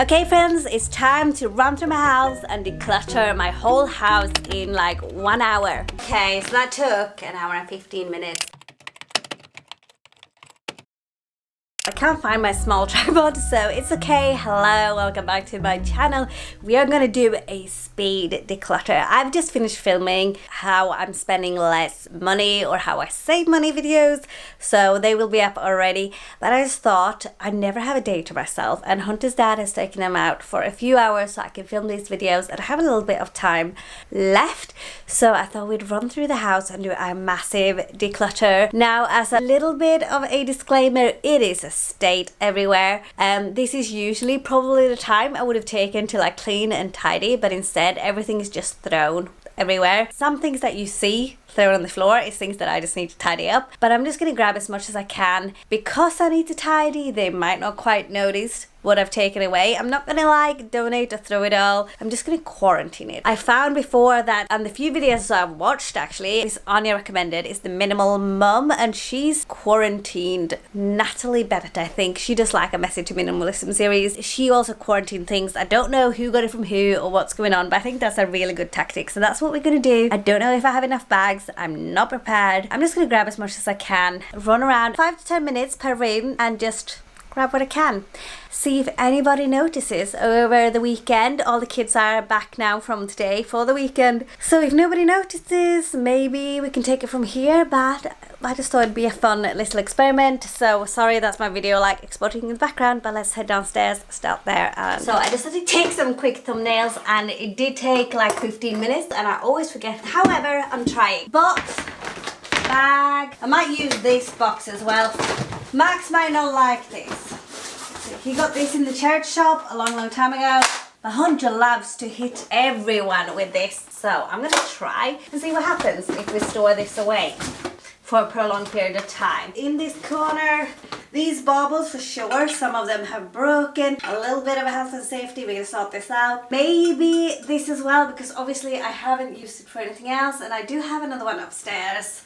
Okay friends, it's time to run through my house and declutter my whole house in like 1 hour. Okay, so that took an hour and 15 minutes. I can't find my small tripod, so it's okay. Hello, welcome back to my channel. We are gonna do a speed declutter. I've just finished filming how I'm spending less money or how I save money videos, so they will be up already. But I just thought I'd never have a day to myself, and Hunter's dad has taken him out for a few hours so I can film these videos and I have a little bit of time left. So I thought we'd run through the house and do a massive declutter. Now, as a little bit of a disclaimer, it is a state everywhere. This is usually probably the time I would have taken to like clean and tidy, but instead everything is just thrown everywhere. Some things that you see thrown on the floor is things that I just need to tidy up, but I'm just gonna grab as much as I can. Because I need to tidy, they might not quite notice what I've taken away. I'm not gonna like donate or throw it all. I'm just gonna quarantine it. I found before that, and the few videos I've watched actually, is Anya recommended, is the Minimal Mum, and she's quarantined Natalie Bennett, I think. She does like a Message to Minimalism series. She also quarantined things. I don't know who got it from who or what's going on, but I think that's a really good tactic. So that's what we're gonna do. I don't know if I have enough bags. I'm not prepared. I'm just gonna grab as much as I can, run around 5 to 10 minutes per room and just grab what I can. See if anybody notices over the weekend. All the kids are back now from today for the weekend. So if nobody notices, maybe we can take it from here, but I just thought it'd be a fun little experiment. So sorry that's my video like exploding in the background, but let's head downstairs, start there. So I just had to take some quick thumbnails and it did take like 15 minutes and I always forget. However, I'm trying. Box, bag. I might use this box as well. Max might not like this. He got this in the church shop a long time ago. But Hunter loves to hit everyone with this. So I'm gonna try and see what happens if we store this away for a prolonged period of time. In this corner, these baubles for sure, some of them have broken. A little bit of a health and safety, we're gonna sort this out. Maybe this as well, because obviously I haven't used it for anything else, and I do have another one upstairs.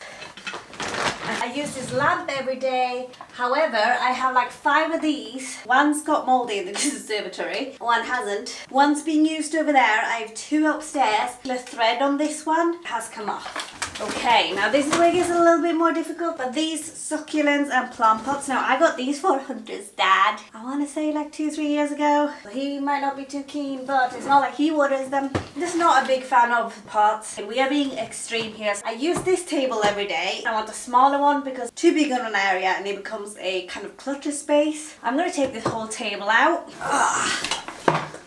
I use this lamp every day. However, I have like 5 of these. One's got mouldy in the conservatory, one hasn't. One's being used over there. I have 2 upstairs. The thread on this one has come off. Okay, now this is where it gets a little bit more difficult, but these succulents and plant pots, now I got these for Hunter's dad, I want to say like 2-3 years ago. He might not be too keen, but it's not like he waters them. I'm just not a big fan of pots. We are being extreme here. I use this table every day. I want a smaller one because too big on an area and it becomes a kind of clutter space. I'm going to take this whole table out.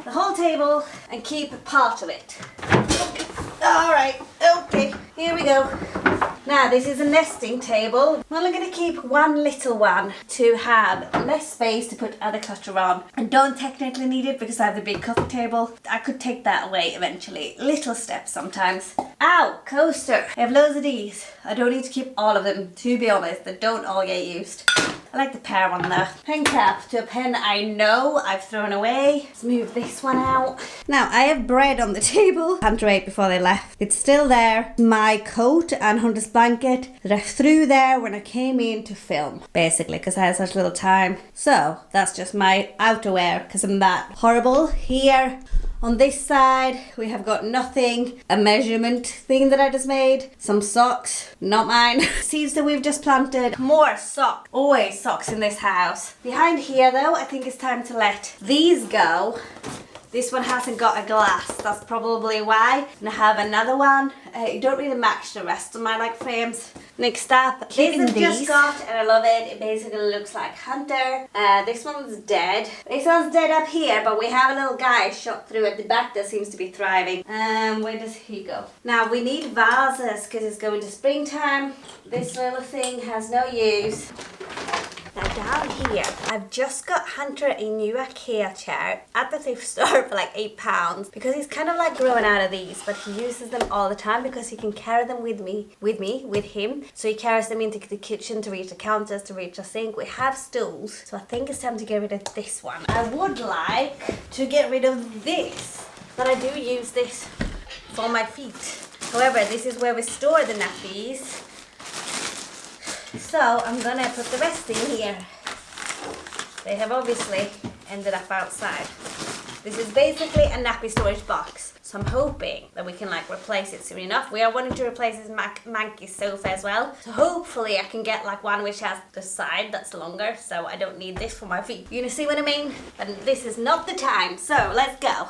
The whole table and keep a part of it. Okay. Alright, okay, here we go. Now this is a nesting table. I'm only going to keep one little one to have less space to put other clutter on. I don't technically need it because I have the big coffee table. I could take that away eventually. Little steps sometimes. Ow, coaster. I have loads of these. I don't need to keep all of them, to be honest. They don't all get used. I like the pear one though. Pen cap to a pen I know I've thrown away. Let's move this one out. Now I have bread on the table. Hunter ate before they left. It's still there. My coat and Hunter's blanket that I threw there when I came in to film. Basically, because I had such little time. So that's just my outerwear because I'm that horrible. Here on this side, we have got nothing. A measurement thing that I just made. Some socks, not mine. Seeds that we've just planted. More socks. Always socks in this house. Behind here though, I think it's time to let these go. This one hasn't got a glass, that's probably why. And I have another one. It don't really match the rest of my like frames. Next up, this I've just got and I love it. It basically looks like Hunter. This one's dead. This one's dead up here, but we have a little guy shot through at the back that seems to be thriving. Where does he go? Now we need vases because it's going to springtime. This little thing has no use. Now down here, I've just got Hunter a new IKEA chair at the thrift store for like £8 because he's kind of like growing out of these, but he uses them all the time because he can carry them with him. So he carries them into the kitchen to reach the counters, to reach the sink. We have stools, so I think it's time to get rid of this one. I would like to get rid of this, but I do use this for my feet. However, this is where we store the nappies. So I'm gonna put the rest in here. They have obviously ended up outside. This is basically a nappy storage box. So I'm hoping that we can like replace it soon enough. We are wanting to replace this manky sofa as well. So hopefully I can get like one which has the side that's longer, so I don't need this for my feet. You see what I mean? But this is not the time. So let's go.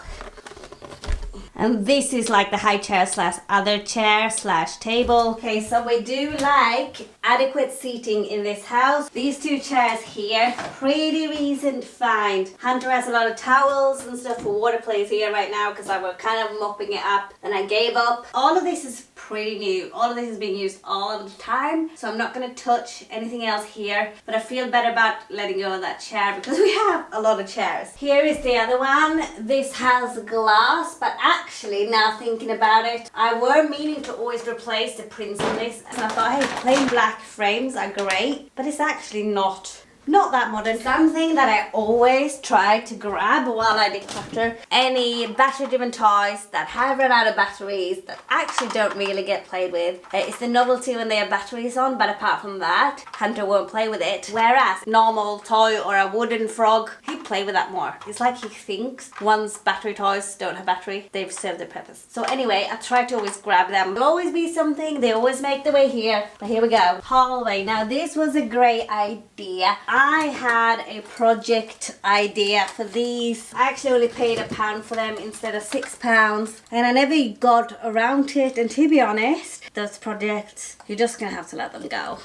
And this is like the high chair slash other chair slash table. Okay, so we do like adequate seating in this house. These two chairs here, pretty recent find. Hunter has a lot of towels and stuff for water plays here right now because I was kind of mopping it up and I gave up. All of this is pretty new. All of this is being used all the time. So I'm not going to touch anything else here. But I feel better about letting go of that chair because we have a lot of chairs. Here is the other one. This has glass, but actually now thinking about it, I were meaning to always replace the prints on this. And I thought, hey, plain black frames are great, but it's actually not that modern. Something that I always try to grab while I declutter any battery driven toys that have run out of batteries that actually don't really get played with. It's the novelty when they have batteries on, but apart from that, Hunter won't play with it. Whereas normal toy or a wooden frog, he'd play with that more. It's like he thinks once battery toys don't have battery, they've served their purpose. So anyway, I try to always grab them. There'll always be something, they always make their way here. But here we go. Hallway. Now this was a great idea. I had a project idea for these. I actually only paid £1 for them instead of £6, and I never got around to it. And to be honest, those projects, you're just gonna have to let them go.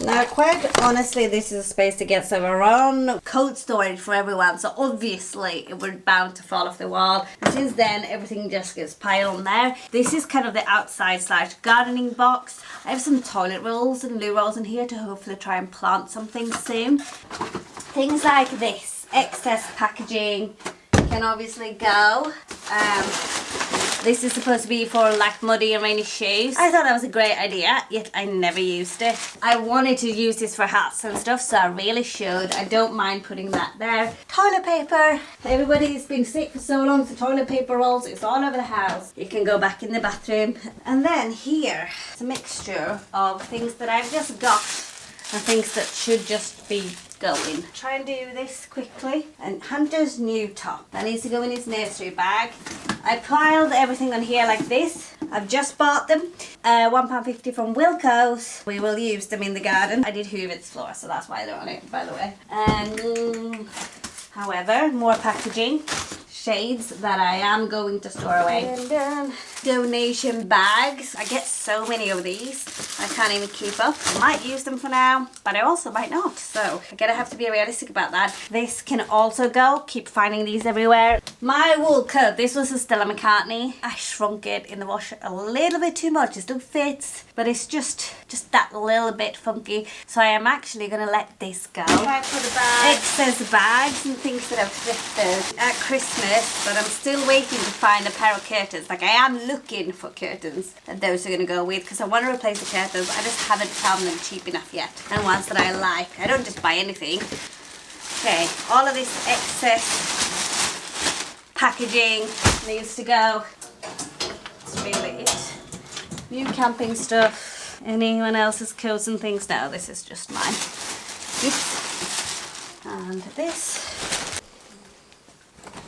Now, quite honestly, this is a space to get some around coat storage for everyone, so obviously it was bound to fall off the wall. And since then, everything just gets piled on there. This is kind of the outside slash gardening box. I have some toilet rolls and loo rolls in here to hopefully try and plant something soon. Things like this, excess packaging can obviously go. This is supposed to be for like muddy and rainy shoes. I thought that was a great idea, yet I never used it. I wanted to use this for hats and stuff, so I really should. I don't mind putting that there. Toilet paper. Everybody's been sick for so long, so toilet paper rolls, it's all over the house. You can go back in the bathroom. And then here, it's a mixture of things that I've just got and things that should just be going. Try and do this quickly. And Hunter's new top. That needs to go in his nursery bag. I piled everything on here like this. I've just bought them. £1.50 from Wilco's. We will use them in the garden. I did hoover its floor, so that's why they're on it, by the way. However, more packaging. Shades that I am going to store away. And then donation bags. I get so many of these. I can't even keep up. I might use them for now, but I also might not. So I gotta have to be realistic about that. This can also go. Keep finding these everywhere. My wool coat. This was a Stella McCartney. I shrunk it in the washer a little bit too much. It still fits, but it's just that little bit funky. So I am actually gonna let this go. Try for the bag. Excess bags and things that I've thrifted at Christmas, but I'm still waiting to find a pair of curtains. Like I am looking for curtains that those are gonna go with because I want to replace the curtains. I just haven't found them cheap enough yet, and ones that I like. I don't just buy anything. Okay, all of this excess packaging needs to go. That's really it. New camping stuff. Anyone else's coats and things? No, this is just mine. Oops. And this.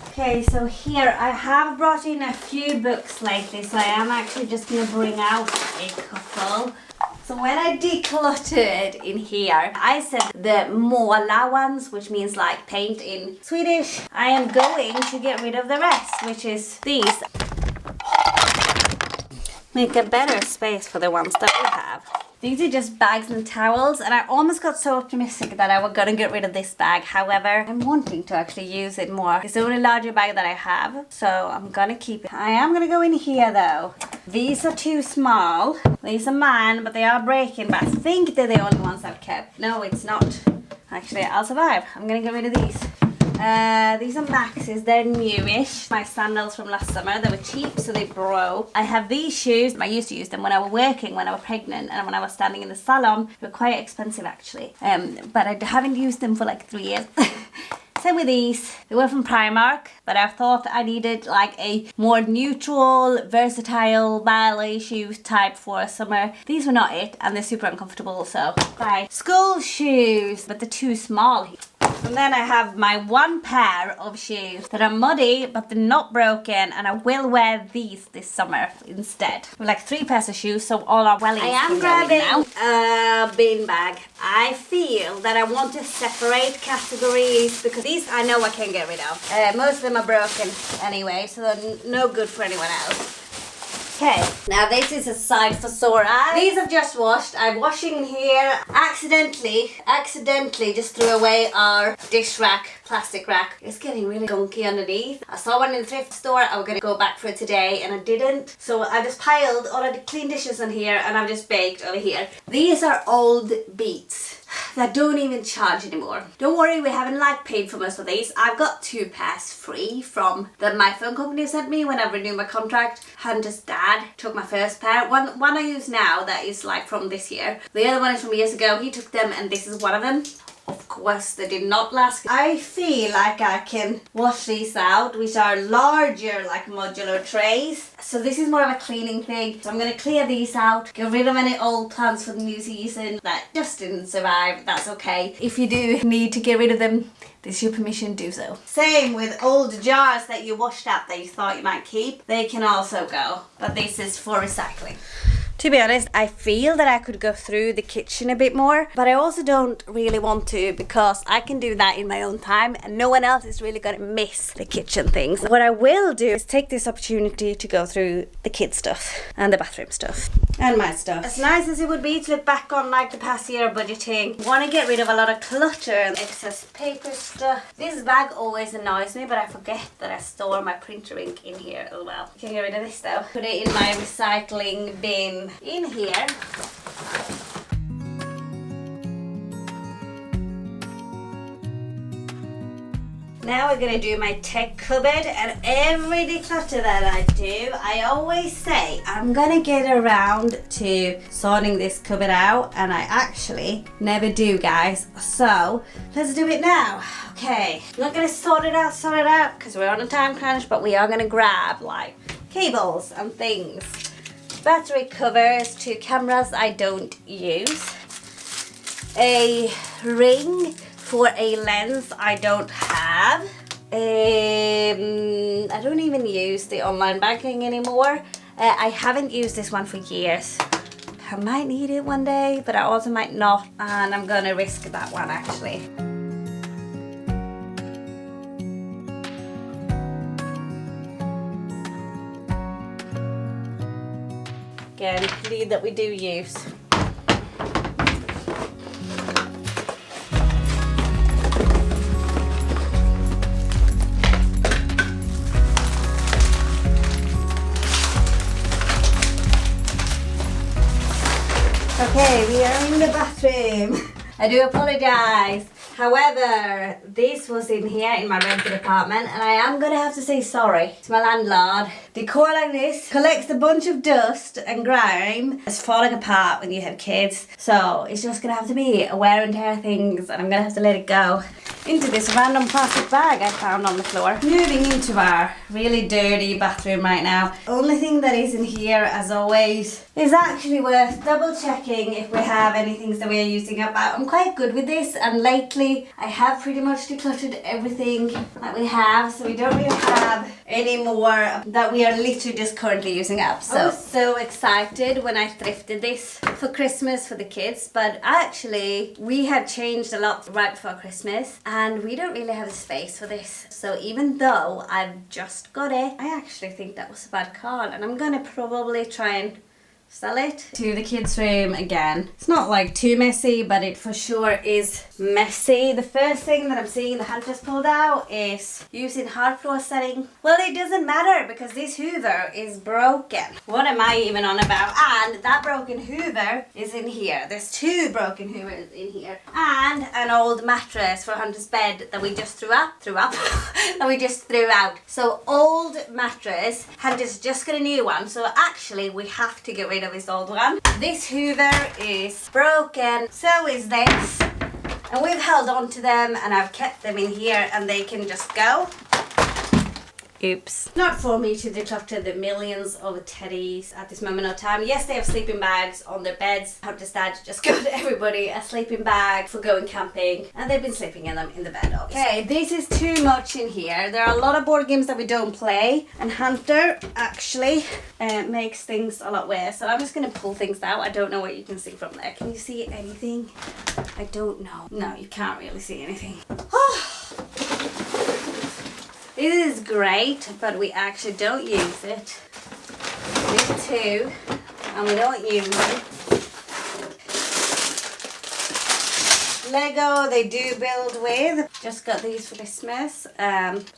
Okay, so here I have brought in a few books lately, so I am actually just going to bring out a couple. So when I decluttered in here, I said the måla ones, which means like paint in Swedish. I am going to get rid of the rest, which is these. Make a better space for the ones that we have. These are just bags and towels, and I almost got so optimistic that I was gonna get rid of this bag. However, I'm wanting to actually use it more. It's the only larger bag that I have, so I'm gonna keep it. I am gonna go in here though. These are too small. These are mine, but they are breaking, but I think they're the only ones I've kept. No, it's not. Actually, I'll survive. I'm gonna get rid of these. These are Max's, they're newish. My sandals from last summer, they were cheap, so they broke. I have these shoes. I used to use them when I was working, when I was pregnant, and when I was standing in the salon. They were quite expensive actually, but I haven't used them for like 3 years. Same with these. They were from Primark, but I thought I needed like a more neutral, versatile ballet shoes type for summer. These were not it, and they're super uncomfortable, so bye. School shoes, but they're too small. And then I have my one pair of shoes that are muddy, but they're not broken, and I will wear these this summer instead. With like 3 pairs of shoes, so all our wellies. I am grabbing a bin bag. I feel that I want to separate categories because these I know I can get rid of. Most of them are broken anyway, so they're no good for anyone else. Okay, now this is a side for sore eyes. These I've just washed. I'm washing here. Accidentally just threw away our dish rack, plastic rack. It's getting really gunky underneath. I saw one in the thrift store. I was gonna go back for it today and I didn't. So I just piled all of the clean dishes in here and I've just baked over here. These are old beets that don't even charge anymore. Don't worry, we haven't like paid for most of these. I've got 2 pairs free from my phone company sent me when I renewed my contract. Hunter's dad took my first pair. One I use now that is like from this year. The other one is from years ago. He took them and this is one of them. Of course, they did not last. I feel like I can wash these out, which are larger, like modular trays. So this is more of a cleaning thing. So I'm going to clear these out, get rid of any old plants for the new season that just didn't survive. That's okay. If you do need to get rid of them, this is your permission to do so. Same with old jars that you washed up that you thought you might keep. They can also go, but this is for recycling. To be honest, I feel that I could go through the kitchen a bit more, but I also don't really want to because I can do that in my own time and no one else is really gonna miss the kitchen things. What I will do is take this opportunity to go through the kids' stuff and the bathroom stuff. And my stuff. As nice as it would be to look back on like the past year of budgeting, want to get rid of a lot of clutter and excess paper stuff. This bag always annoys me, but I forget that I store my printer ink in here as well. You can get rid of this though. Put it in my recycling bin in here. Now we're gonna do my tech cupboard, and every declutter that I do, I always say I'm gonna get around to sorting this cupboard out, and I actually never do, guys. So let's do it now. Okay, I'm not gonna sort it out because we're on a time crunch, but we are gonna grab like cables and things. Battery covers to cameras I don't use. A ring for a lens I don't have. I don't even use the online banking anymore. I haven't used this one for years. I might need it one day, but I also might not, and I'm gonna risk that one actually. Again, lead that we do use. Okay, we are in the bathroom. I do apologize. However, this was in here in my rented apartment and I am gonna have to say sorry to my landlord. Decor like this collects a bunch of dust and grime. It's falling apart when you have kids. So it's just gonna have to be a wear and tear things and I'm gonna have to let it go into this random plastic bag I found on the floor. Moving into our really dirty bathroom right now. Only thing that is in here, as always, is actually worth double checking if we have any things that we are using up. I'm quite good with this, and lately I have pretty much decluttered everything that we have, so we don't really have any more that we are literally just currently using up. So I was so excited when I thrifted this for Christmas for the kids, but actually we have changed a lot right before Christmas and we don't really have the space for this. So even though I've just got it, I actually think that was a bad call and I'm gonna probably try and sell it. To the kids' room again. It's not like too messy, but it for sure is messy. The first thing that I'm seeing the hand just pulled out is using hard floor setting. Well, it doesn't matter because this Hoover is broken. What am I even on about? And that broken Hoover is in here. There's 2 broken Hoovers in here. And an old mattress for Hunter's bed that we just threw out. That we just threw out. So old mattress. Hunter's just got a new one. So actually we have to get rid of this old one. This Hoover is broken, so is this, and we've held on to them and I've kept them in here and they can just go. Oops. Not for me to declutter the millions of teddies at this moment of time. Yes, they have sleeping bags on their beds. I've just got everybody a sleeping bag for going camping, and they've been sleeping in them in the bed, obviously. Okay, this is too much in here. There are a lot of board games that we don't play, and Hunter actually makes things a lot worse. So I'm just going to pull things out. I don't know what you can see from there. Can you see anything? I don't know. No, you can't really see anything. This is great, but we actually don't use it. These two, and we don't use it. Lego, they do build with. Just got these for Christmas.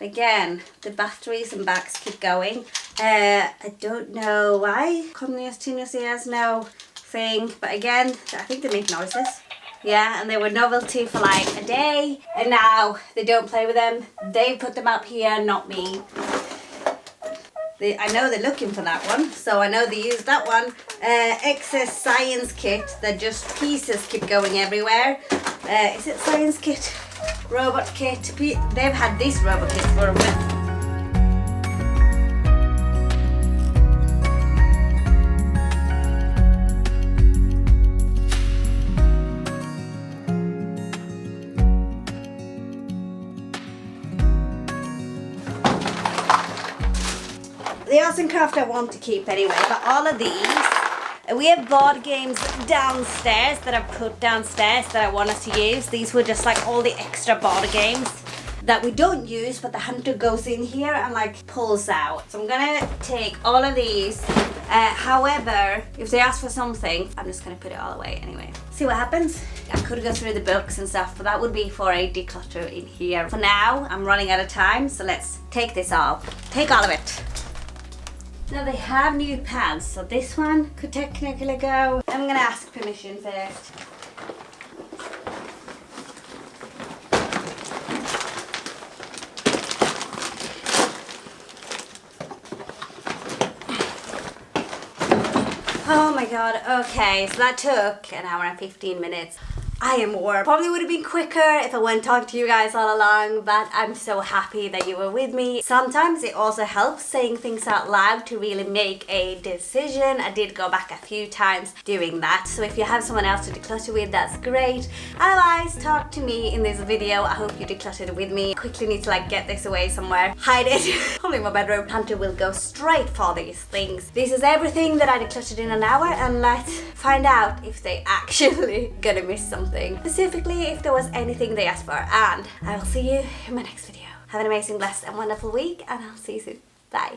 Again, the batteries and backs keep going. I don't know why. Continuously has no thing, but again, I think they make noises. Yeah, and they were novelty for like a day, and now they don't play with them. They put them up here, not me. I know they're looking for that one, so I know they use that one. Excess science kit, that just pieces keep going everywhere. Is it science kit? Robot kit. They've had this robot kit for a while. The arts and craft I want to keep anyway, but all of these, we have board games downstairs that I've put downstairs that I want us to use. These were just like all the extra board games that we don't use, but the Hunter goes in here and like pulls out. So I'm gonna take all of these. However, if they ask for something, I'm just gonna put it all away anyway. See what happens? I could go through the books and stuff, but that would be for a declutter in here. For now, I'm running out of time, so let's take this all. Take all of it. Now they have new pads, so this one could technically go. I'm gonna ask permission first. Oh my god, okay, so that took an hour and 15 minutes. I am warm. Probably would have been quicker if I went talk to you guys all along, but I'm so happy that you were with me. Sometimes it also helps saying things out loud to really make a decision. I did go back a few times doing that, so if you have someone else to declutter with, that's great. Otherwise, talk to me in this video. I hope you decluttered with me. Quickly need to like get this away somewhere. Hide it. Probably in my bedroom. Hunter will go straight for these things. This is everything that I decluttered in an hour, and let's find out if they actually gonna miss something. Specifically, if there was anything they asked for, and I will see you in my next video. Have an amazing, blessed, and wonderful week, and I'll see you soon. Bye.